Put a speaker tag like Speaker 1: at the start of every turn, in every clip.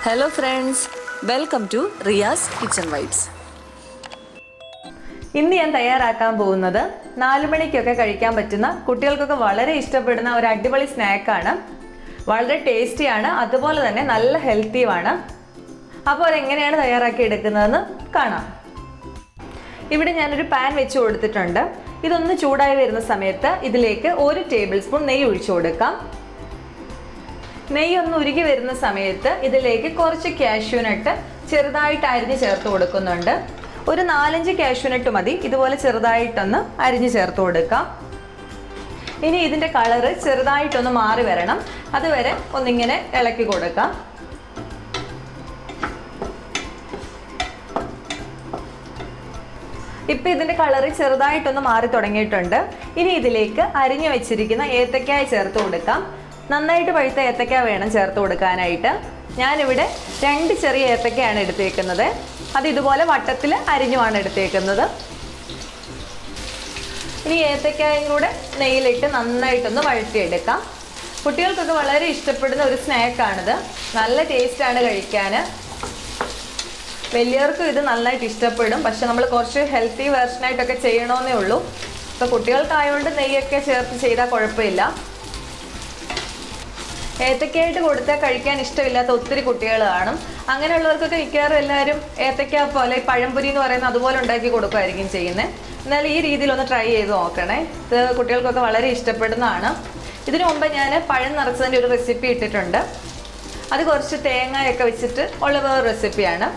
Speaker 1: Hello friends, welcome to Riya's Kitchen Vibes.
Speaker 2: ഇന്ന് ഞാൻ തയ്യാറാക്കാൻ പോകുന്നത് 4 മണിക്കൊക്കെ കഴിക്കാൻ പറ്റുന്ന കുട്ടികൾക്കൊക്കെ വളരെ ഇഷ്ടപ്പെടുന്ന ഒരു അടിപൊളി സ്നാക്കാണ്. വളരെ ടേസ്റ്റിയാണ്, അതുപോലെ തന്നെ നല്ല ഹെൽത്തിയുമാണ്. അപ്പോൾ അതെങ്ങനെയാണ് തയ്യാറാക്കി എടുക്കുന്നതെന്ന് കാണാം. ഇവിടെ ഞാനൊരു പാൻ വെച്ച് കൊടുത്തിട്ടുണ്ട്. ഇതൊന്ന് ചൂടായി വരുന്ന സമയത്ത് ഇതിലേക്ക് 1 ടേബിൾ സ്പൂൺ നെയ്യ് ഒഴിച്ചു കൊടുക്കാം. നെയ്യ് ഒന്ന് ഉരുകി വരുന്ന സമയത്ത് ഇതിലേക്ക് കുറച്ച് കാഷ്യൂ നട്ട് ചെറുതായിട്ട് അരിഞ്ഞ് ചേർത്ത് കൊടുക്കുന്നുണ്ട്. ഒരു 4-5 കാഷ്യൂ നട്ട് മതി. ഇതുപോലെ ചെറുതായിട്ടൊന്ന് അരിഞ്ഞ് ചേർത്ത് കൊടുക്കാം. ഇനി ഇതിൻ്റെ കളറ് ചെറുതായിട്ടൊന്ന് മാറി വരണം. അതുവരെ ഒന്നിങ്ങനെ ഇളക്കി കൊടുക്കാം. ഇപ്പം ഇതിൻ്റെ കളറ് ചെറുതായിട്ടൊന്ന് മാറി തുടങ്ങിയിട്ടുണ്ട്. ഇനി ഇതിലേക്ക് അരിഞ്ഞു വെച്ചിരിക്കുന്ന ഏത്തക്കായ ചേർത്ത് കൊടുക്കാം. നന്നായിട്ട് പഴുത്ത ഏത്തക്ക വേണം ചേർത്ത് കൊടുക്കാനായിട്ട്. ഞാനിവിടെ 2 ചെറിയ ഏത്തക്കയാണ് എടുത്തേക്കുന്നത്. അത് ഇതുപോലെ വട്ടത്തിൽ അരിഞ്ഞുമാണ് എടുത്തേക്കുന്നത്. ഇനി ഏത്തക്കായും കൂടെ നെയ്യിലിട്ട് നന്നായിട്ടൊന്ന് വഴറ്റിയെടുക്കാം. കുട്ടികൾക്കൊക്കെ വളരെ ഇഷ്ടപ്പെടുന്ന ഒരു സ്നാക്കാണിത്. നല്ല ടേസ്റ്റാണ് കഴിക്കാൻ. വലിയവർക്കും ഇത് നന്നായിട്ട് ഇഷ്ടപ്പെടും. പക്ഷെ നമ്മൾ കുറച്ച് ഹെൽത്തി വേർഷനായിട്ടൊക്കെ ചെയ്യണമെന്നേ ഉള്ളൂ. ഇപ്പോൾ കുട്ടികൾക്കായതുകൊണ്ട് നെയ്യൊക്കെ ചേർത്ത് ചെയ്താൽ കുഴപ്പമില്ല. ഏത്തക്കയായിട്ട് കൊടുത്താൽ കഴിക്കാൻ ഇഷ്ടമില്ലാത്ത ഒത്തിരി കുട്ടികൾ കാണും. അങ്ങനെയുള്ളവർക്കൊക്കെ മിക്കവാറും എല്ലാവരും ഏത്തക്ക പോലെ പഴംപൊരി എന്ന് പറയുന്നത് അതുപോലെ ഉണ്ടാക്കി കൊടുക്കുമായിരിക്കും ചെയ്യുന്നത്. എന്നാൽ ഈ രീതിയിലൊന്ന് ട്രൈ ചെയ്ത് നോക്കണേ. ഇത് കുട്ടികൾക്കൊക്കെ വളരെ ഇഷ്ടപ്പെടുന്നതാണ്. ഇതിനു മുമ്പ് ഞാൻ പഴം നിറച്ചതിൻ്റെ ഒരു റെസിപ്പി ഇട്ടിട്ടുണ്ട്. അത് കുറച്ച് തേങ്ങയൊക്കെ വെച്ചിട്ട് ഉള്ള വേറൊരു റെസിപ്പിയാണ്.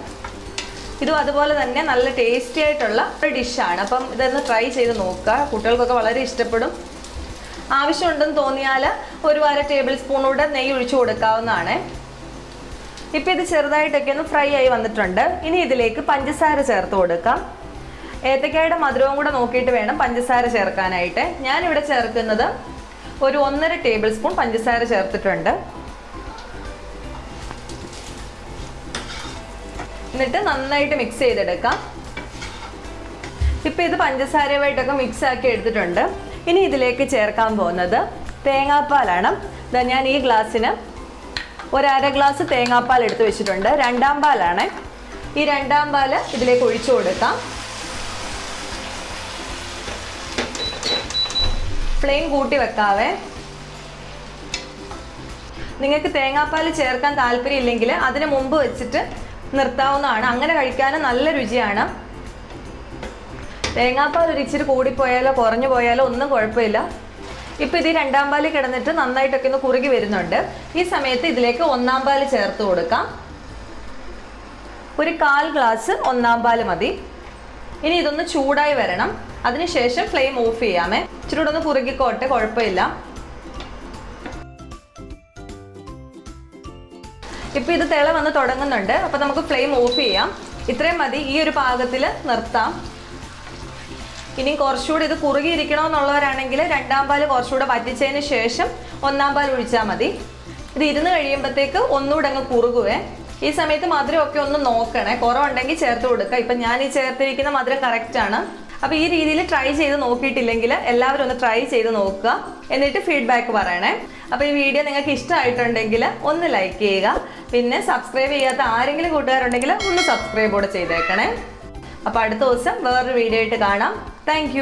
Speaker 2: ഇതും അതുപോലെ തന്നെ നല്ല ടേസ്റ്റി ആയിട്ടുള്ള ഒരു ഡിഷാണ്. അപ്പം ഇതൊന്ന് ട്രൈ ചെയ്ത് നോക്കുക. കുട്ടികൾക്കൊക്കെ വളരെ ഇഷ്ടപ്പെടും. ആവശ്യമുണ്ടെന്ന് തോന്നിയാൽ 1 ടേബിൾ സ്പൂൺ കൂടെ നെയ്യ് ഒഴിച്ചു കൊടുക്കാവുന്നതാണ്. ഇപ്പം ഇത് ചെറുതായിട്ടൊക്കെ ഒന്ന് ഫ്രൈ ആയി വന്നിട്ടുണ്ട്. ഇനി ഇതിലേക്ക് പഞ്ചസാര ചേർത്ത് കൊടുക്കാം. ഏത്തക്കായുടെ മധുരവും കൂടെ നോക്കിയിട്ട് വേണം പഞ്ചസാര ചേർക്കാനായിട്ട്. ഞാനിവിടെ ചേർക്കുന്നത് ഒരു 1.5 ടേബിൾ സ്പൂൺ പഞ്ചസാര ചേർത്തിട്ടുണ്ട്. എന്നിട്ട് നന്നായിട്ട് മിക്സ് ചെയ്തെടുക്കാം. ഇപ്പം ഇത് പഞ്ചസാരയുമായിട്ടൊക്കെ മിക്സ് ആക്കി എടുത്തിട്ടുണ്ട്. ഇനി ഇതിലേക്ക് ചേർക്കാൻ പോകുന്നത് തേങ്ങാപ്പാലാണ്. ഞാൻ ഈ ഗ്ലാസ്സിന് 1/2 ഗ്ലാസ് തേങ്ങാപ്പാൽ എടുത്ത് വെച്ചിട്ടുണ്ട്. 2ാം പാലാണ്. ഈ 2ാം പാല് ഇതിലേക്ക് ഒഴിച്ചു കൊടുക്കാം. ഫ്ലെയിം കൂട്ടി വെക്കാവേ. നിങ്ങൾക്ക് തേങ്ങാപ്പാൽ ചേർക്കാൻ താല്പര്യമില്ലെങ്കിൽ അതിന് മുമ്പ് വെച്ചിട്ട് നിർത്താവുന്നതാണ്. അങ്ങനെ കഴിക്കാനും നല്ല രുചിയാണ്. തേങ്ങാപ്പാൽ ഒരു ഇച്ചിരി കൂടിപ്പോയാലോ കുറഞ്ഞു പോയാലോ ഒന്നും കുഴപ്പമില്ല. ഇപ്പം ഇത് 2ാം പാല് കിടന്നിട്ട് നന്നായിട്ടൊക്കെ ഒന്ന് കുറുകി വരുന്നുണ്ട്. ഈ സമയത്ത് ഇതിലേക്ക് 1ാം പാല് ചേർത്ത് കൊടുക്കാം. ഒരു 1/4 ഗ്ലാസ് 1ാം പാല് മതി. ഇനി ഇതൊന്ന് ചൂടായി വരണം. അതിനുശേഷം ഫ്ലെയിം ഓഫ് ചെയ്യാമേ. ഇച്ചിരി കൂടെ ഒന്ന് കുറുകിക്കോട്ടെ, കുഴപ്പമില്ല. ഇപ്പം ഇത് തിള വന്ന് തുടങ്ങുന്നുണ്ട്. അപ്പം നമുക്ക് ഫ്ലെയിം ഓഫ് ചെയ്യാം. ഇത്രയും മതി. ഈ ഒരു പാകത്തിൽ നിർത്താം. ഇനി കുറച്ചുകൂടി ഇത് കുറുകിയിരിക്കണമെന്നുള്ളവരാണെങ്കിൽ 2ാം പാല് കുറച്ചുകൂടെ വറ്റിച്ചതിന് ശേഷം 1ാം പാൽ ഒഴിച്ചാൽ മതി. ഇത് ഇരുന്ന് കഴിയുമ്പോഴത്തേക്ക് ഒന്നുകൂടെ അങ്ങ് കുറുകുവേ. ഈ സമയത്ത് മധുരമൊക്കെ ഒന്ന് നോക്കണേ. കുറവുണ്ടെങ്കിൽ ചേർത്ത് കൊടുക്കുക. ഇപ്പം ഞാൻ ഈ ചേർത്തിരിക്കുന്ന മധുരം കറക്റ്റാണ്. അപ്പോൾ ഈ രീതിയിൽ ട്രൈ ചെയ്ത് നോക്കിയിട്ടില്ലെങ്കിൽ എല്ലാവരും ഒന്ന് ട്രൈ ചെയ്ത് നോക്കുക. എന്നിട്ട് ഫീഡ്ബാക്ക് പറയണേ. അപ്പോൾ ഈ വീഡിയോ നിങ്ങൾക്ക് ഇഷ്ടമായിട്ടുണ്ടെങ്കിൽ ഒന്ന് ലൈക്ക് ചെയ്യുക. പിന്നെ സബ്സ്ക്രൈബ് ചെയ്യാത്ത ആരെങ്കിലും കൂട്ടുകാരുണ്ടെങ്കിൽ ഒന്ന് സബ്സ്ക്രൈബ് കൂടെ ചെയ്തേക്കണേ. അപ്പോൾ അടുത്ത ദിവസം വേറൊരു വീഡിയോ ആയിട്ട് കാണാം. താങ്ക്